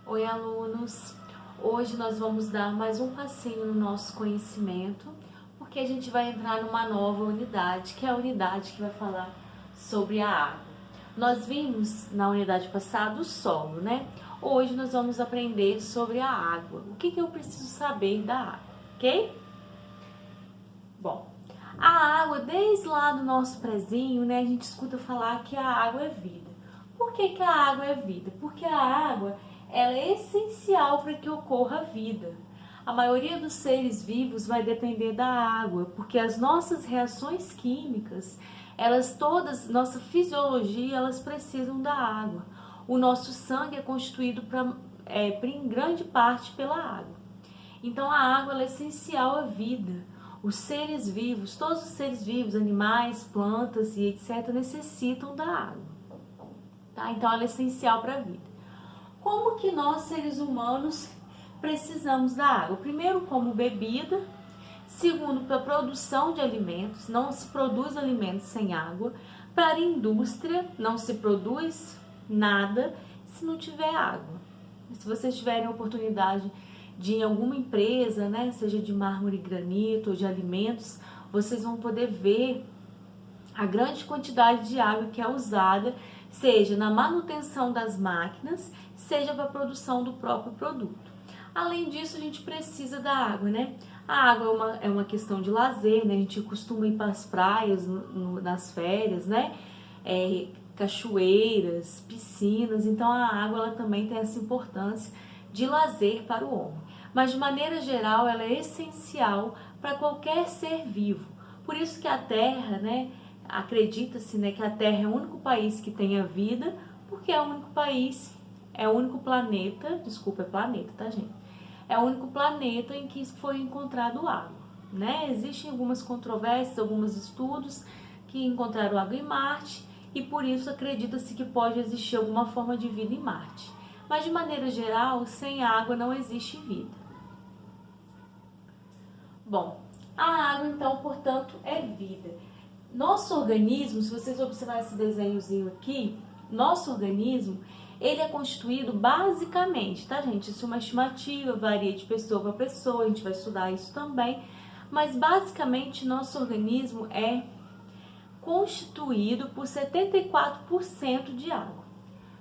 Oi, alunos! Hoje nós vamos dar mais um passinho no nosso conhecimento, porque a gente vai entrar numa nova unidade, que é a unidade que vai falar sobre a água. Nós vimos na unidade passada o solo, né? Hoje nós vamos aprender sobre a água. O que eu preciso saber da água, ok? Bom, a água, desde lá do nosso prezinho, né, a gente escuta falar que a água é vida. Por que a água é vida? Porque a água ela é essencial para que ocorra a vida. A maioria dos seres vivos vai depender da água, porque as nossas reações químicas, elas todas, nossa fisiologia, elas precisam da água. O nosso sangue é constituído em grande parte pela água. Então a água ela é essencial à vida. Os seres vivos, todos os seres vivos, animais, plantas e etc., necessitam da água. Tá? Então ela é essencial para a vida. Como que nós, seres humanos, precisamos da água? Primeiro, como bebida. Segundo, para a produção de alimentos. Não se produz alimentos sem água. Para a indústria, não se produz nada se não tiver água. Se vocês tiverem a oportunidade de ir em alguma empresa, né, seja de mármore e granito ou de alimentos, vocês vão poder ver a grande quantidade de água que é usada, seja na manutenção das máquinas, seja para a produção do próprio produto. Além disso, a gente precisa da água, né? A água é uma questão de lazer, né? A gente costuma ir para as praias nas férias, né? Cachoeiras, piscinas, então a água ela também tem essa importância de lazer para o homem. Mas de maneira geral, ela é essencial para qualquer ser vivo. Por isso que a Terra, né? Acredita-se, né, que a Terra é o único país que tenha vida, porque é o único país, é o único planeta, desculpa, é planeta, tá, gente? É o único planeta em que foi encontrado água, né? Existem algumas controvérsias, alguns estudos que encontraram água em Marte e por isso acredita-se que pode existir alguma forma de vida em Marte. Mas de maneira geral, sem água não existe vida. Bom, a água então, portanto, é vida. Nosso organismo, se vocês observarem esse desenhozinho aqui, nosso organismo, ele é constituído basicamente, tá, gente? Isso é uma estimativa, varia de pessoa para pessoa, a gente vai estudar isso também, mas basicamente nosso organismo é constituído por 74% de água.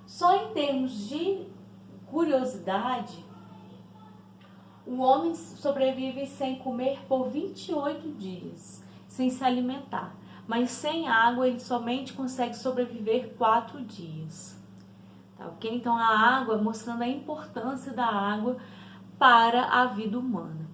Só em termos de curiosidade, o homem sobrevive sem comer por 28 dias, sem se alimentar. Mas sem água ele somente consegue sobreviver 4 dias. Tá, ok? Então a água, mostrando a importância da água para a vida humana.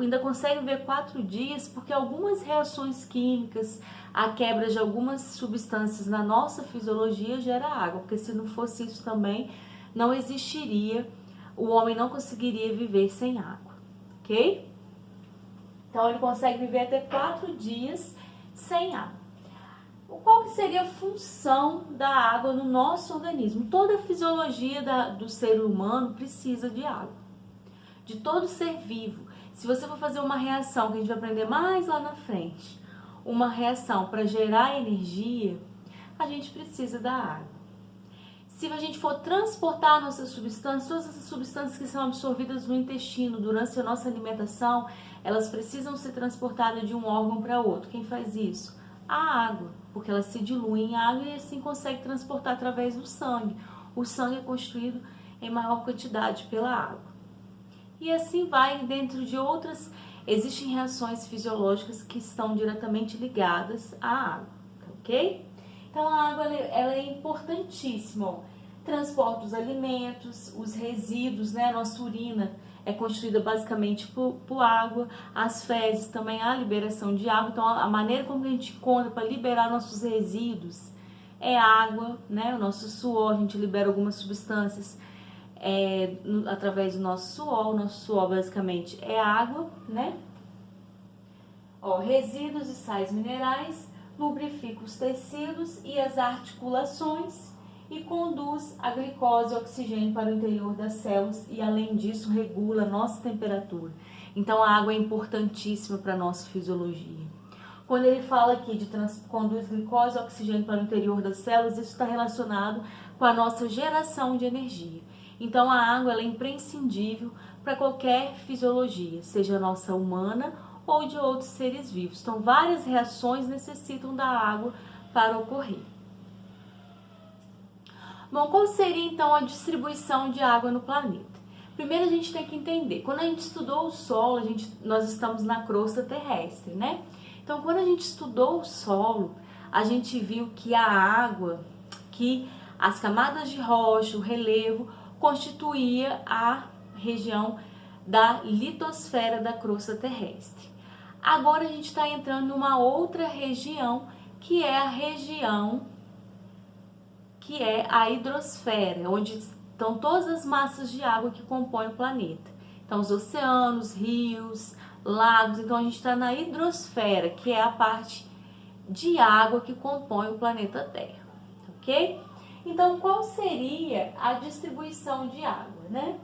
Ainda consegue viver 4 dias porque algumas reações químicas, a quebra de algumas substâncias na nossa fisiologia gera água. Porque se não fosse isso também, não existiria, o homem não conseguiria viver sem água. Ok? Então ele consegue viver até 4 dias sem água. Qual que seria a função da água no nosso organismo? Toda a fisiologia do ser humano precisa de água. De todo ser vivo. Se você for fazer uma reação, que a gente vai aprender mais lá na frente, uma reação para gerar energia, a gente precisa da água. Se a gente for transportar nossas substâncias, todas essas substâncias que são absorvidas no intestino durante a nossa alimentação, elas precisam ser transportadas de um órgão para outro. Quem faz isso? A água, porque ela se dilui em água e assim consegue transportar através do sangue. O sangue é constituído em maior quantidade pela água. E assim vai dentro de outras, existem reações fisiológicas que estão diretamente ligadas à água, ok? Então a água ela é importantíssima. Transporta os alimentos, os resíduos, né? A nossa urina é constituída basicamente por água, as fezes também há liberação de água, então a maneira como a gente conta para liberar nossos resíduos é água, né? O nosso suor, a gente libera algumas substâncias através do nosso suor basicamente é água, né? Resíduos e sais minerais lubrifica os tecidos e as articulações e conduz a glicose e oxigênio para o interior das células e, além disso, regula a nossa temperatura. Então, a água é importantíssima para a nossa fisiologia. Quando ele fala aqui de conduz glicose e oxigênio para o interior das células, isso está relacionado com a nossa geração de energia. Então a água ela é imprescindível para qualquer fisiologia, seja nossa humana ou de outros seres vivos. Então várias reações necessitam da água para ocorrer. Bom, qual seria então a distribuição de água no planeta? Primeiro a gente tem que entender, quando a gente estudou o solo, nós estamos na crosta terrestre, né? Então quando a gente estudou o solo, a gente viu que a água, que as camadas de rocha, o relevo, constituía a região da litosfera da crosta terrestre. Agora a gente está entrando numa outra região, que é a região que é a hidrosfera, onde estão todas as massas de água que compõem o planeta. Então, os oceanos, rios, lagos. Então, a gente está na hidrosfera, que é a parte de água que compõe o planeta Terra, ok? Então, qual seria a distribuição de água, né?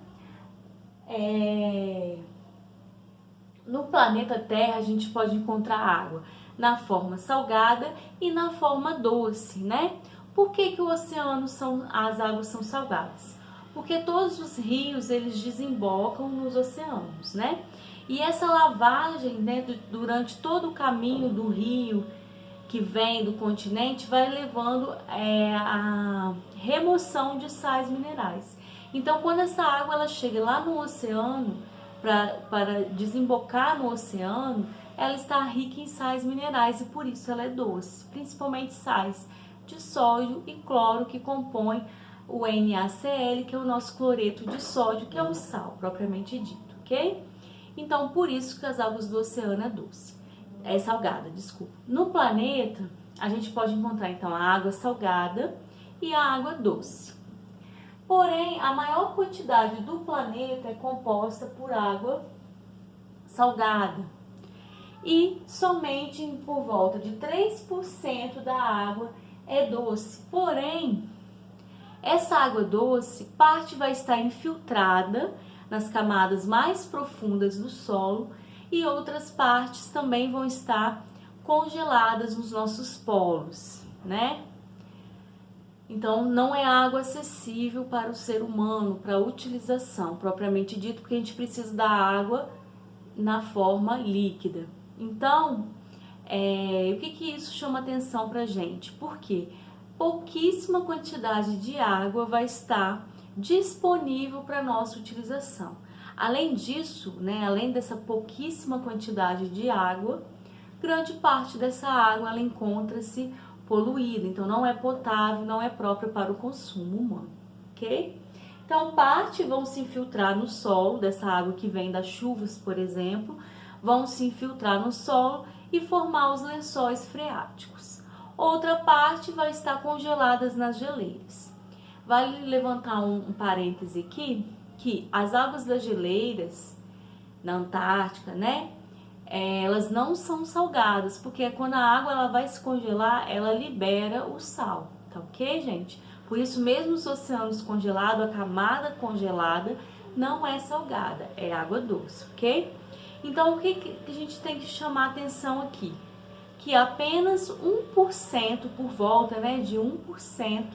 No planeta Terra, a gente pode encontrar água na forma salgada e na forma doce, né? Por que o oceano as águas são salgadas? Porque todos os rios, eles desembocam nos oceanos, né? E essa lavagem, né, durante todo o caminho do rio que vem do continente, vai levando a remoção de sais minerais. Então, quando essa água ela chega lá no oceano, para desembocar no oceano, ela está rica em sais minerais e por isso ela é doce, principalmente sais de sódio e cloro que compõem o NaCl, que é o nosso cloreto de sódio, que é um sal propriamente dito, ok? Então, por isso que as águas do oceano é salgada, desculpa. No planeta, a gente pode encontrar então a água salgada e a água doce. Porém, a maior quantidade do planeta é composta por água salgada. E somente por volta de 3% da água é doce. Porém, essa água doce, parte vai estar infiltrada nas camadas mais profundas do solo e outras partes também vão estar congeladas nos nossos polos, né? Então, não é água acessível para o ser humano, para utilização, propriamente dito, porque a gente precisa da água na forma líquida. Então, o que isso chama atenção para a gente? Porque pouquíssima quantidade de água vai estar disponível para nossa utilização. Além disso, né, além dessa pouquíssima quantidade de água, grande parte dessa água ela encontra-se poluída, então não é potável, não é própria para o consumo humano, ok? Então, parte vão se infiltrar no solo, dessa água que vem das chuvas, por exemplo, vão se infiltrar no solo e formar os lençóis freáticos. Outra parte vai estar congeladas nas geleiras. Vale levantar um parêntese aqui, que as águas das geleiras na Antártica, né, elas não são salgadas, porque quando a água ela vai se congelar, ela libera o sal, tá ok, gente? Por isso, mesmo os oceanos congelados, a camada congelada não é salgada, é água doce, ok? Então, o que a gente tem que chamar atenção aqui? Que apenas 1%, por volta, né, de 1%,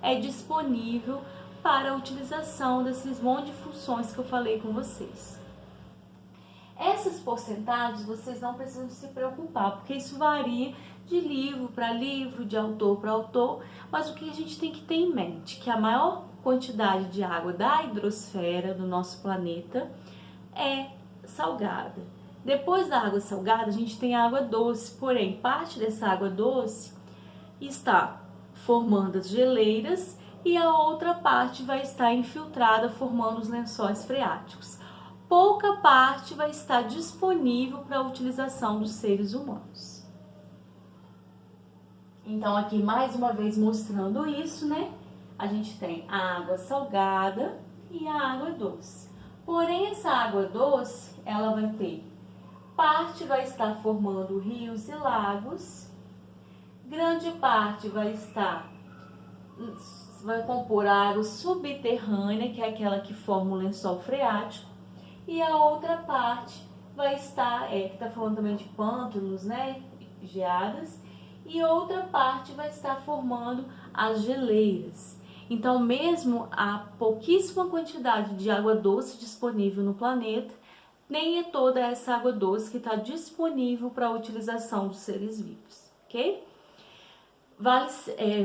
é disponível para a utilização desses monte de funções que eu falei com vocês. Essas porcentagens vocês não precisam se preocupar, porque isso varia de livro para livro, de autor para autor, mas o que a gente tem que ter em mente? Que a maior quantidade de água da hidrosfera do nosso planeta é salgada. Depois da água salgada, a gente tem a água doce, porém, parte dessa água doce está formando as geleiras e a outra parte vai estar infiltrada, formando os lençóis freáticos. Pouca parte vai estar disponível para a utilização dos seres humanos. Então, aqui mais uma vez mostrando isso, né? A gente tem a água salgada e a água doce. Porém, essa água doce, ela vai ter parte vai estar formando rios e lagos, grande parte vai compor a água subterrânea, que é aquela que forma o lençol freático, e a outra parte vai estar, que está falando também de pântanos, né, geadas, e outra parte vai estar formando as geleiras. Então, mesmo a pouquíssima quantidade de água doce disponível no planeta, nem é toda essa água doce que está disponível para a utilização dos seres vivos, ok?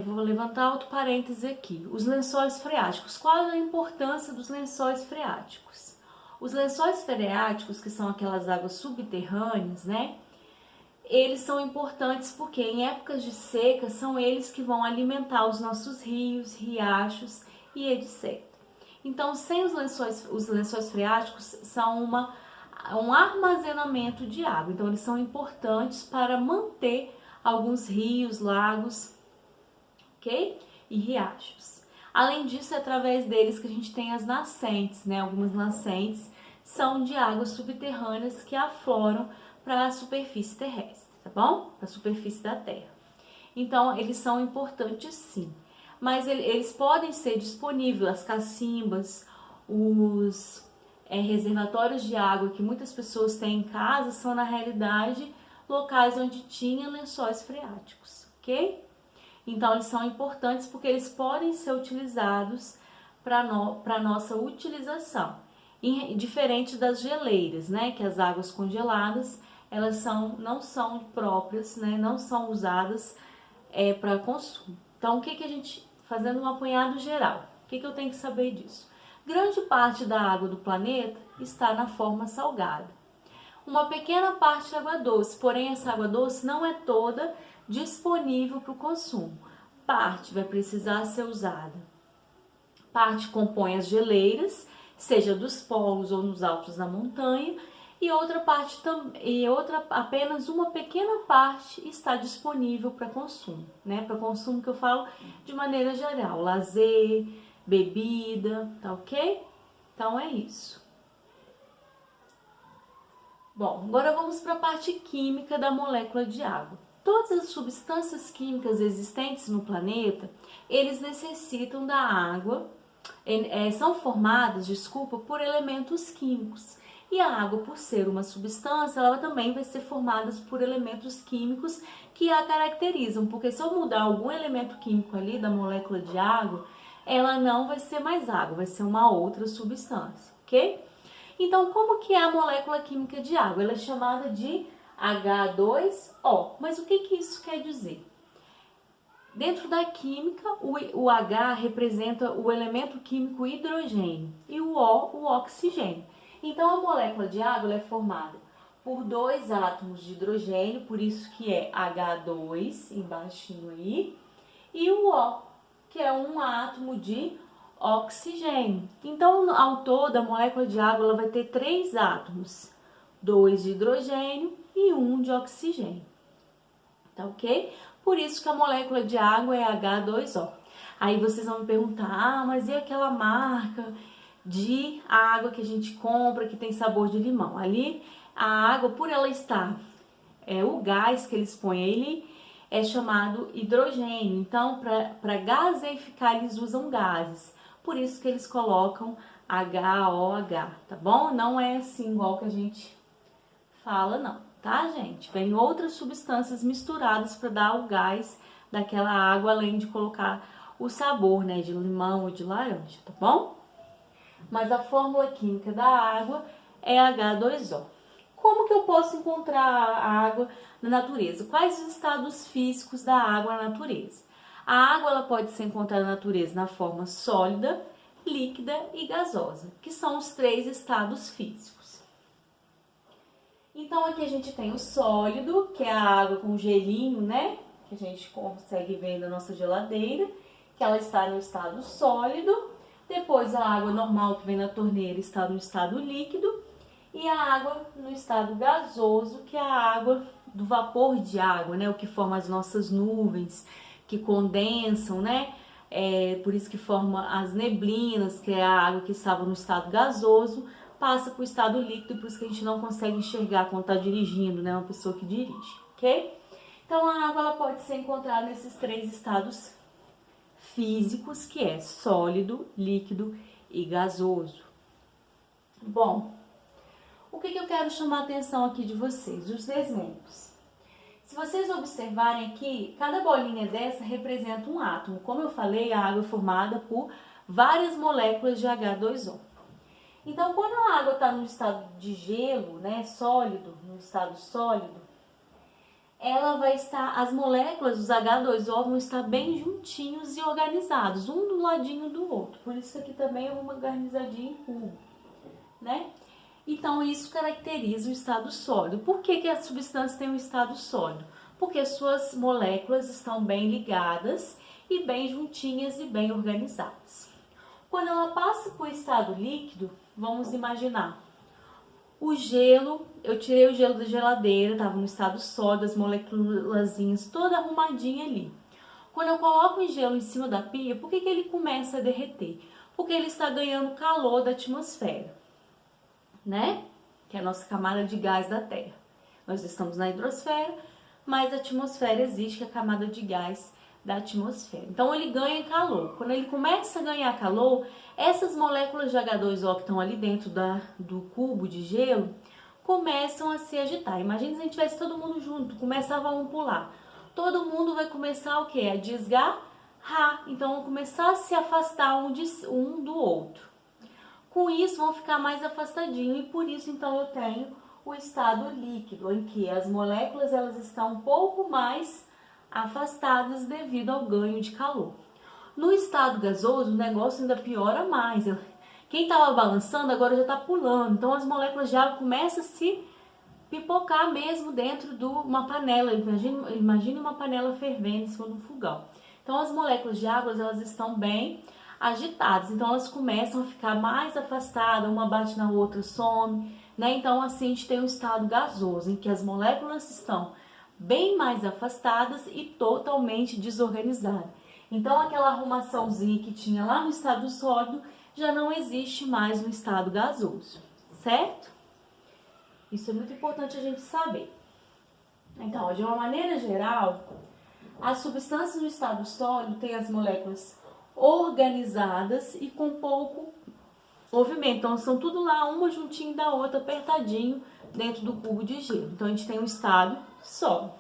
Vou levantar outro parêntese aqui. Os lençóis freáticos. Qual é a importância dos lençóis freáticos? Os lençóis freáticos, que são aquelas águas subterrâneas, né? Eles são importantes porque em épocas de seca são eles que vão alimentar os nossos rios, riachos e etc. Então, sem os lençóis freáticos são um armazenamento de água. Então, eles são importantes para manter alguns rios, lagos, ok? E riachos. Além disso, é através deles que a gente tem as nascentes, né? Algumas nascentes são de águas subterrâneas que afloram para a superfície terrestre, tá bom? Para a superfície da Terra. Então, eles são importantes sim. Mas eles podem ser disponíveis, as cacimbas, os reservatórios de água que muitas pessoas têm em casa são, na realidade, locais onde tinha lençóis freáticos, ok? Então, eles são importantes porque eles podem ser utilizados para nossa utilização. Diferente das geleiras, né? Que as águas congeladas, elas não são próprias, né? Não são usadas para consumo. Então, fazendo um apanhado geral, o que eu tenho que saber disso? Grande parte da água do planeta está na forma salgada. Uma pequena parte de água doce, porém essa água doce não é toda disponível para o consumo. Parte vai precisar ser usada. Parte compõe as geleiras, seja dos polos ou nos altos da montanha, e apenas uma pequena parte está disponível para consumo, né? Para consumo que eu falo de maneira geral, lazer, bebida, tá ok? Então é isso. Bom, agora vamos para a parte química da molécula de água. Todas as substâncias químicas existentes no planeta, eles necessitam da água, são formadas, por elementos químicos. E a água, por ser uma substância, ela também vai ser formada por elementos químicos que a caracterizam, porque se eu mudar algum elemento químico ali da molécula de água, ela não vai ser mais água, vai ser uma outra substância, ok? Então, como que é a molécula química de água? Ela é chamada de H2O. Mas o que isso quer dizer? Dentro da química, o H representa o elemento químico hidrogênio e o oxigênio. Então, a molécula de água é formada por 2 átomos de hidrogênio, por isso que é H2, embaixo aí, e o O, que é um átomo de oxigênio. Então, ao todo, a molécula de água ela vai ter 3 átomos, 2 de hidrogênio e 1 de oxigênio. Tá ok? Por isso que a molécula de água é H2O. Aí vocês vão me perguntar, mas e aquela marca de água que a gente compra que tem sabor de limão? Ali, a água, por ela estar, o gás que eles põem ali é chamado hidrogênio. Então, para gaseificar, eles usam gases. Por isso que eles colocam HOH, tá bom? Não é assim igual que a gente fala, não, tá, gente? Vem outras substâncias misturadas para dar o gás daquela água, além de colocar o sabor, né, de limão ou de laranja, tá bom? Mas a fórmula química da água é H2O. Como que eu posso encontrar a água na natureza? Quais os estados físicos da água na natureza? A água ela pode ser encontrada na natureza na forma sólida, líquida e gasosa, que são os 3 estados físicos. Então aqui a gente tem o sólido, que é a água com gelinho, né? Que a gente consegue ver na nossa geladeira, que ela está no estado sólido. Depois a água normal que vem na torneira está no estado líquido. E a água no estado gasoso, que é a água do vapor de água, né? O que forma as nossas nuvens, que condensam, né? Por isso que forma as neblinas, que é a água que estava no estado gasoso, passa para o estado líquido, por isso que a gente não consegue enxergar quando está dirigindo, né? Uma pessoa que dirige, ok? Então a água ela pode ser encontrada nesses 3 estados físicos, que é sólido, líquido e gasoso. Bom, o que eu quero chamar a atenção aqui de vocês? Os exemplos. Se vocês observarem aqui, cada bolinha dessa representa um átomo. Como eu falei, a água é formada por várias moléculas de H2O. Então, quando a água está no estado de gelo, né, sólido, no estado sólido, ela vai estar, as moléculas dos H2O vão estar bem juntinhos e organizados, um do ladinho do outro. Por isso aqui também é uma organizadinha em cubo, né? Então, isso caracteriza o estado sólido. Por que que a substância tem um estado sólido? Porque suas moléculas estão bem ligadas e bem juntinhas e bem organizadas. Quando ela passa para o estado líquido, vamos imaginar o gelo, eu tirei o gelo da geladeira, estava no estado sólido, as moléculazinhas toda arrumadinha ali. Quando eu coloco o gelo em cima da pia, por que que ele começa a derreter? Porque ele está ganhando calor da atmosfera, né? Que é a nossa camada de gás da Terra. Nós estamos na hidrosfera, mas a atmosfera existe, que é a camada de gás da atmosfera. Então ele ganha calor. Quando ele começa a ganhar calor, essas moléculas de H2O que estão ali dentro do cubo de gelo começam a se agitar. Imagina se a gente tivesse todo mundo junto, começava um pular. Todo mundo vai começar o quê? A desgarrar. Então vão começar a se afastar um do outro. Com isso vão ficar mais afastadinhos e por isso então eu tenho o estado líquido, em que as moléculas elas estão um pouco mais afastadas devido ao ganho de calor. No estado gasoso, o negócio ainda piora mais. Quem estava balançando agora já está pulando. Então as moléculas de água começam a se pipocar mesmo dentro de uma panela. Imagine uma panela fervendo em cima de um fogão. Então as moléculas de água elas estão bem agitadas. Então elas começam a ficar mais afastadas, uma bate na outra, some, né? Então assim a gente tem um estado gasoso, em que as moléculas estão bem mais afastadas e totalmente desorganizadas. Então aquela arrumaçãozinha que tinha lá no estado sólido já não existe mais no estado gasoso, certo? Isso é muito importante a gente saber. Então, de uma maneira geral, as substâncias no estado sólido têm as moléculas organizadas e com pouco movimento. Então, são tudo lá, uma juntinho da outra, apertadinho dentro do cubo de gelo. Então, a gente tem um estado sólido.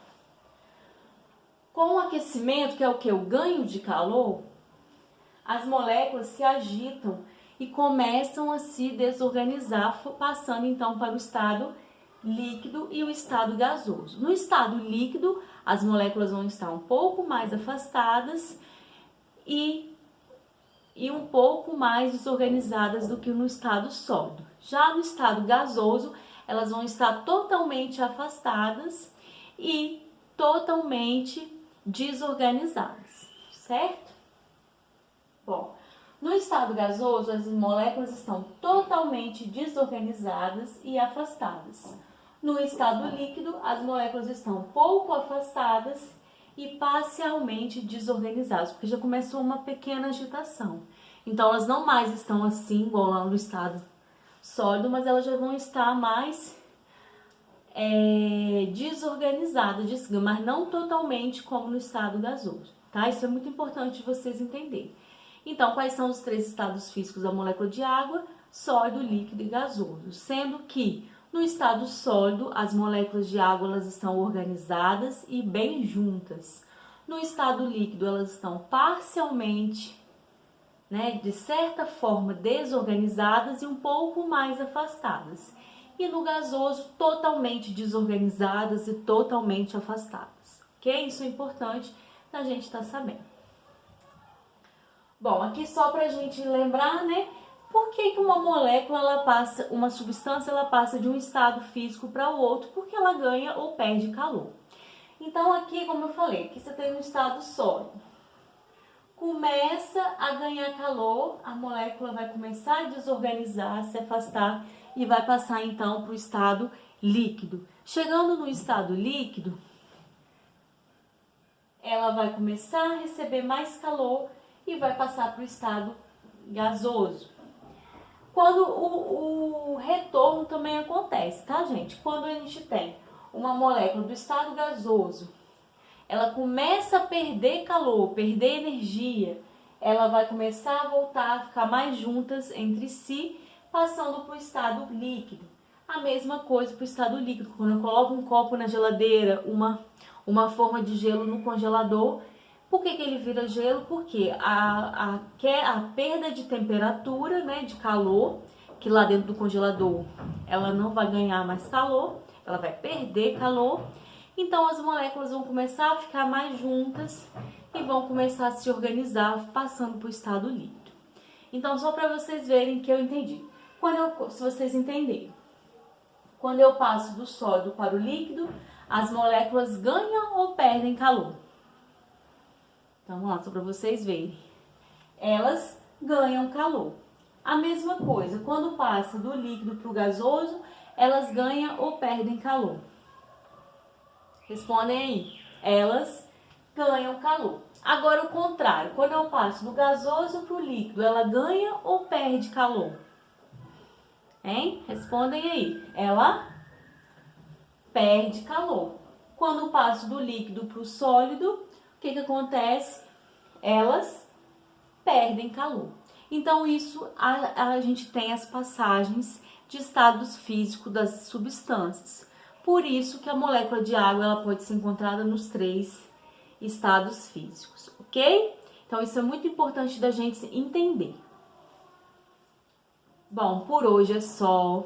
Com o aquecimento, que é o que? O ganho de calor, as moléculas se agitam e começam a se desorganizar, passando então para o estado líquido e o estado gasoso. No estado líquido, as moléculas vão estar um pouco mais afastadas e um pouco mais desorganizadas do que no estado sólido. Já no estado gasoso, elas vão estar totalmente afastadas e totalmente desorganizadas, certo? Bom, no estado gasoso, as moléculas estão totalmente desorganizadas e afastadas. No estado líquido, as moléculas estão pouco afastadas e parcialmente desorganizadas, porque já começou uma pequena agitação. Então, elas não mais estão assim, igual lá no estado sólido, mas elas já vão estar mais desorganizadas, mas não totalmente como no estado gasoso, tá? Isso é muito importante vocês entenderem. Então, quais são os três estados físicos da molécula de água? Sólido, líquido e gasoso. Sendo que no estado sólido, as moléculas de água elas estão organizadas e bem juntas. No estado líquido, elas estão parcialmente, de certa forma, desorganizadas e um pouco mais afastadas. E no gasoso, totalmente desorganizadas e totalmente afastadas. Ok? Isso é importante a gente estar sabendo. Bom, aqui só para a gente lembrar, por que uma molécula, uma substância, ela passa de um estado físico para o outro? Porque ela ganha ou perde calor. Então aqui, como eu falei, aqui você tem um estado sólido. Começa a ganhar calor, a molécula vai começar a desorganizar, se afastar e vai passar então para o estado líquido. Chegando no estado líquido, ela vai começar a receber mais calor e vai passar para o estado gasoso. Quando o retorno também acontece, tá, gente? Quando a gente tem uma molécula do estado gasoso, ela começa a perder calor, perder energia, ela vai começar a voltar a ficar mais juntas entre si, passando para o estado líquido. A mesma coisa para o estado líquido. Quando eu coloco um copo na geladeira, uma forma de gelo no congelador. Por que ele vira gelo? Porque a perda de temperatura, né, de calor, que lá dentro do congelador ela não vai ganhar mais calor, ela vai perder calor. Então as moléculas vão começar a ficar mais juntas e vão começar a se organizar, passando para o estado líquido. Então, só para vocês verem que eu entendi. Se vocês entenderem, quando eu passo do sólido para o líquido, as moléculas ganham ou perdem calor? Então, vamos lá, só para vocês verem. Elas ganham calor. A mesma coisa, quando passa do líquido para o gasoso, elas ganham ou perdem calor? Respondem aí. Elas ganham calor. Agora o contrário, quando eu passo do gasoso para o líquido, ela ganha ou perde calor? Hein? Respondem aí. Ela perde calor. Quando eu passo do líquido para o sólido, o que acontece? Elas perdem calor. Então, isso a gente tem as passagens de estados físicos das substâncias. Por isso que a molécula de água ela pode ser encontrada nos 3 estados físicos, ok? Então, isso é muito importante da gente entender. Bom, por hoje é só.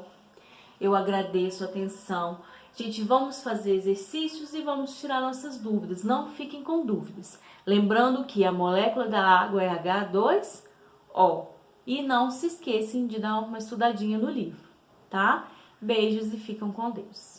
Eu agradeço a atenção. Gente, vamos fazer exercícios e vamos tirar nossas dúvidas. Não fiquem com dúvidas. Lembrando que a molécula da água é H2O. E não se esqueçam de dar uma estudadinha no livro, tá? Beijos e ficam com Deus.